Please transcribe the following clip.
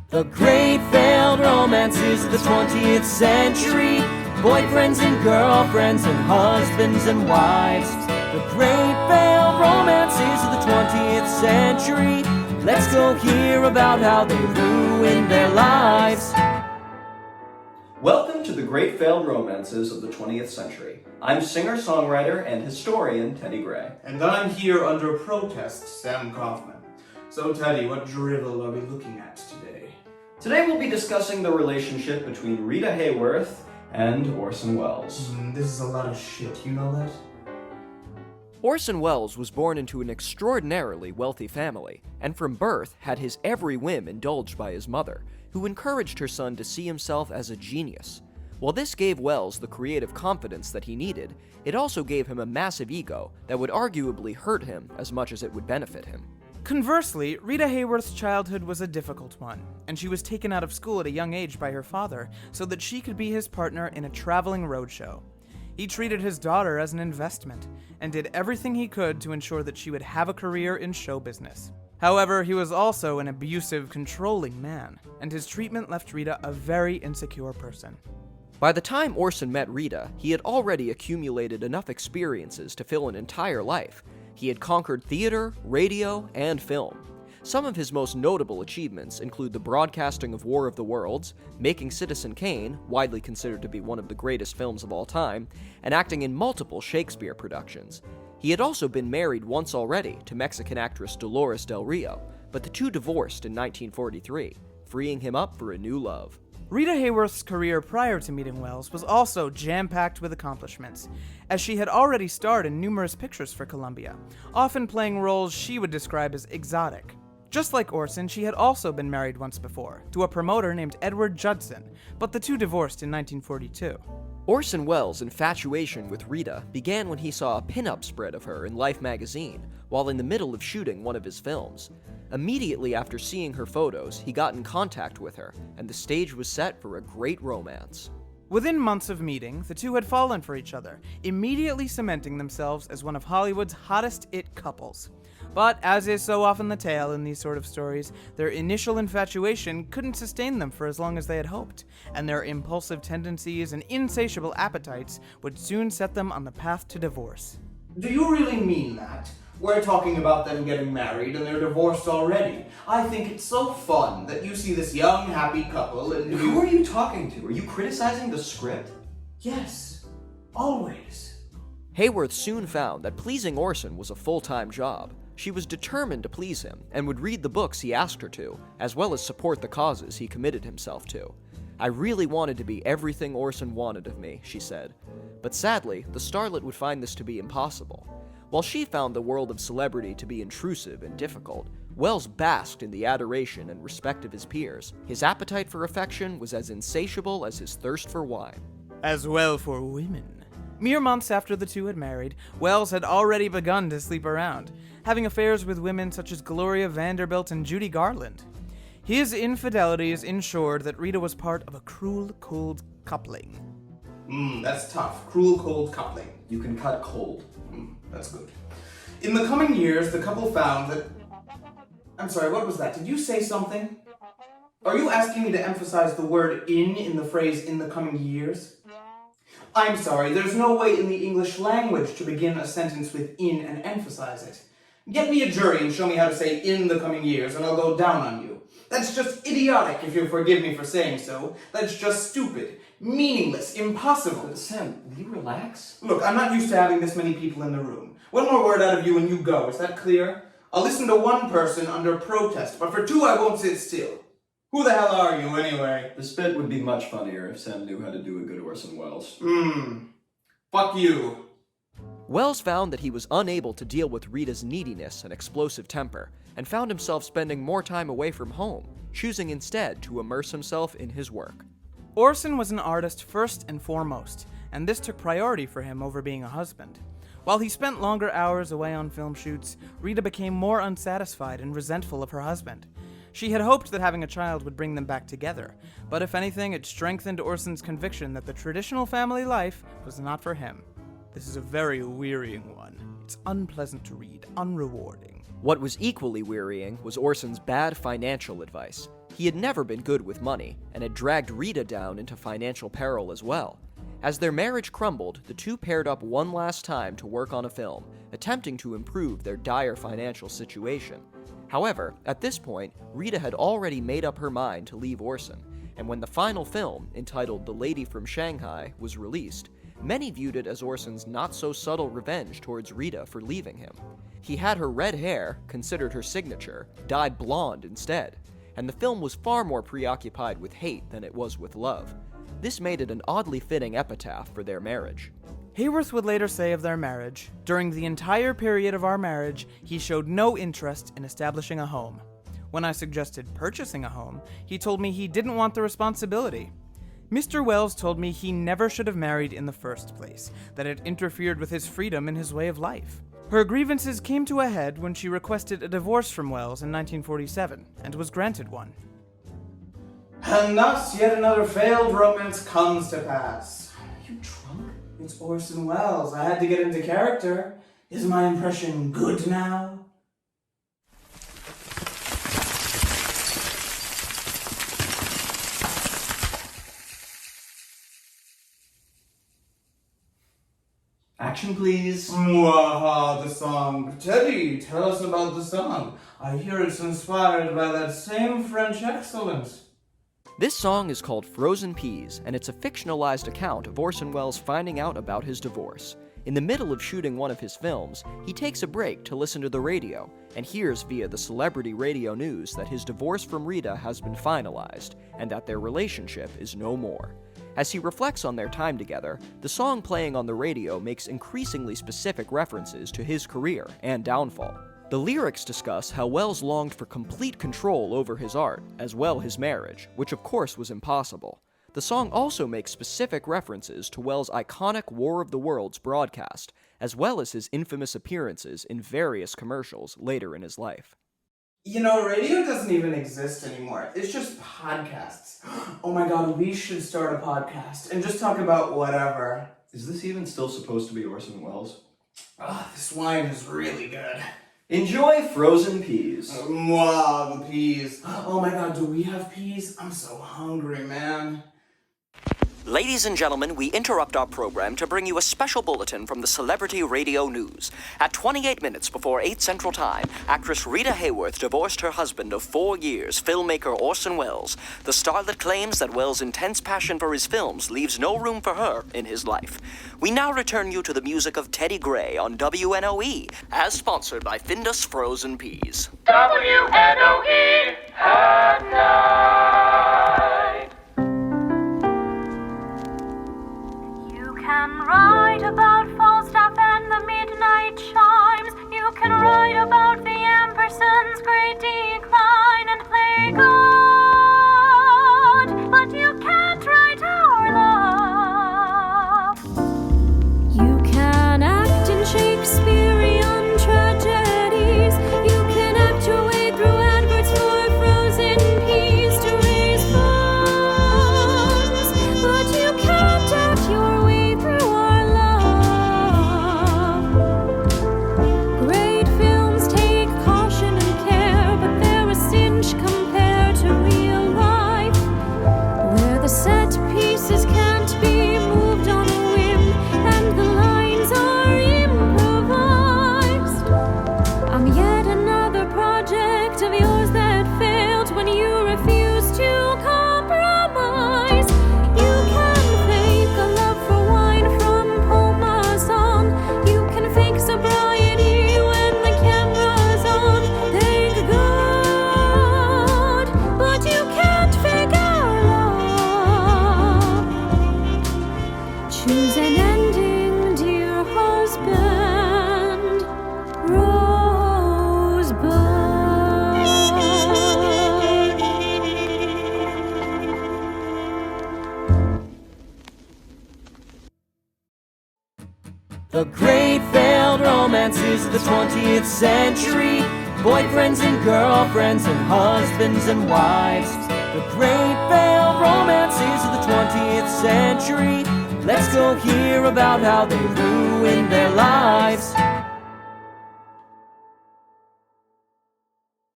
The great failed romances of the 20th century. Boyfriends and girlfriends and husbands and wives. The great failed romances of the 20th century. Let's go hear about how they ruined their lives. Welcome to the Great Failed Romances of the 20th Century. I'm singer-songwriter and historian Teddy Gray. And I'm here under protest, Sam Kaufman. So Teddy, what drivel are we looking at today? Today we'll be discussing the relationship between Rita Hayworth and Orson Welles. This is a lot of shit, you know that? Orson Welles was born into an extraordinarily wealthy family, and from birth had his every whim indulged by his mother, who encouraged her son to see himself as a genius. While this gave Welles the creative confidence that he needed, it also gave him a massive ego that would arguably hurt him as much as it would benefit him. Conversely, Rita Hayworth's childhood was a difficult one, and she was taken out of school at a young age by her father so that she could be his partner in a traveling roadshow. He treated his daughter as an investment, and did everything he could to ensure that she would have a career in show business. However, he was also an abusive, controlling man, and his treatment left Rita a very insecure person. By the time Orson met Rita, he had already accumulated enough experiences to fill an entire life. He had conquered theater, radio, and film. Some of his most notable achievements include the broadcasting of War of the Worlds, making Citizen Kane, widely considered to be one of the greatest films of all time, and acting in multiple Shakespeare productions. He had also been married once already to Mexican actress Dolores Del Rio, but the two divorced in 1943, freeing him up for a new love. Rita Hayworth's career prior to meeting Welles was also jam-packed with accomplishments, as she had already starred in numerous pictures for Columbia, often playing roles she would describe as exotic. Just like Orson, she had also been married once before, to a promoter named Edward Judson, but the two divorced in 1942. Orson Welles' infatuation with Rita began when he saw a pin-up spread of her in Life magazine, while in the middle of shooting one of his films. Immediately after seeing her photos, he got in contact with her, and the stage was set for a great romance. Within months of meeting, the two had fallen for each other, immediately cementing themselves as one of Hollywood's hottest it couples. But, as is so often the tale in these sort of stories, their initial infatuation couldn't sustain them for as long as they had hoped, and their impulsive tendencies and insatiable appetites would soon set them on the path to divorce. Do you really mean that? We're talking about them getting married and they're divorced already. I think it's so fun that you see this young, happy couple and Who are you talking to? Are you criticizing the script? Yes, always. Hayworth soon found that pleasing Orson was a full-time job. She was determined to please him, and would read the books he asked her to, as well as support the causes he committed himself to. "I really wanted to be everything Orson wanted of me," she said. But sadly, the starlet would find this to be impossible. While she found the world of celebrity to be intrusive and difficult, Welles basked in the adoration and respect of his peers. His appetite for affection was as insatiable as his thirst for wine. As well for women. Mere months after the two had married, Welles had already begun to sleep around, having affairs with women such as Gloria Vanderbilt and Judy Garland. His infidelities ensured that Rita was part of a cruel, cold coupling. That's tough. Cruel, cold coupling. You can cut cold. That's good. In the coming years, the couple found that... I'm sorry, what was that? Did you say something? Are you asking me to emphasize the word in the phrase "in the coming years"? I'm sorry, there's no way in the English language to begin a sentence with "in" and emphasize it. Get me a jury and show me how to say "in the coming years" and I'll go down on you. That's just idiotic, if you'll forgive me for saying so. That's just stupid, meaningless, impossible. Sam, will you relax? Look, I'm not used to having this many people in the room. One more word out of you and you go, is that clear? I'll listen to one person under protest, but for two I won't sit still. Who the hell are you, anyway? This bit would be much funnier if Sam knew how to do a good Orson Welles. Fuck you. Welles found that he was unable to deal with Rita's neediness and explosive temper, and found himself spending more time away from home, choosing instead to immerse himself in his work. Orson was an artist first and foremost, and this took priority for him over being a husband. While he spent longer hours away on film shoots, Rita became more unsatisfied and resentful of her husband. She had hoped that having a child would bring them back together, but if anything, it strengthened Orson's conviction that the traditional family life was not for him. This is a very wearying one. It's unpleasant to read, unrewarding. What was equally wearying was Orson's bad financial advice. He had never been good with money, and had dragged Rita down into financial peril as well. As their marriage crumbled, the two paired up one last time to work on a film, attempting to improve their dire financial situation. However, at this point, Rita had already made up her mind to leave Orson, and when the final film, entitled The Lady from Shanghai, was released, many viewed it as Orson's not-so-subtle revenge towards Rita for leaving him. He had her red hair, considered her signature, dye blonde instead, and the film was far more preoccupied with hate than it was with love. This made it an oddly fitting epitaph for their marriage. Hayworth would later say of their marriage, "During the entire period of our marriage, he showed no interest in establishing a home. When I suggested purchasing a home, he told me he didn't want the responsibility. Mr. Welles told me he never should have married in the first place, that it interfered with his freedom and his way of life." Her grievances came to a head when she requested a divorce from Welles in 1947, and was granted one. And thus, yet another failed romance comes to pass. Are you drunk? It's Orson Welles. I had to get into character. Is my impression good now? Action, please. Mwaha, the song. Teddy, tell us about the song. I hear it's inspired by that same French excellence. This song is called Frozen Peas, and it's a fictionalized account of Orson Welles finding out about his divorce. In the middle of shooting one of his films, he takes a break to listen to the radio, and hears via the celebrity radio news that his divorce from Rita has been finalized, and that their relationship is no more. As he reflects on their time together, the song playing on the radio makes increasingly specific references to his career and downfall. The lyrics discuss how Welles longed for complete control over his art, as well his marriage, which of course was impossible. The song also makes specific references to Welles' iconic War of the Worlds broadcast, as well as his infamous appearances in various commercials later in his life. You know, radio doesn't even exist anymore. It's just podcasts. Oh my god, we should start a podcast and just talk about whatever. Is this even still supposed to be Orson Welles? This wine is really good. Enjoy frozen peas. Wow, the peas. Oh my god, do we have peas? I'm so hungry, man. Ladies and gentlemen, we interrupt our program to bring you a special bulletin from the Celebrity Radio News. At 28 minutes before 8 Central Time, actress Rita Hayworth divorced her husband of 4 years, filmmaker Orson Welles. The starlet claims that Welles' intense passion for his films leaves no room for her in his life. We now return you to the music of Teddy Gray on WNOE, as sponsored by Findus Frozen Peas. WNOE at night. You can write about Falstaff and the midnight chimes. You can write about the ampersand's great decline and play God, but you can't write our love. You can act in Shakespearean tragedies. You can act your way through adverts for frozen peas to raise funds, but you can't act your way through our love. Great films take caution and care, but they're a cinch compared to real life, where the set pieces can't be moved on a whim and the lines are improvised. I'm yet another project of yours that failed when you refused to compromise. You can fake a love for wine from Parmesan. You can fake sobriety when the camera's on. Thank God, but you can't fake our love. Choose an ending, dear husband. Rosebud. The great failed romances of the 20th century. Boyfriends and girlfriends and husbands and wives. The great failed romances of the 20th century. Let's go hear about how they ruined their lives.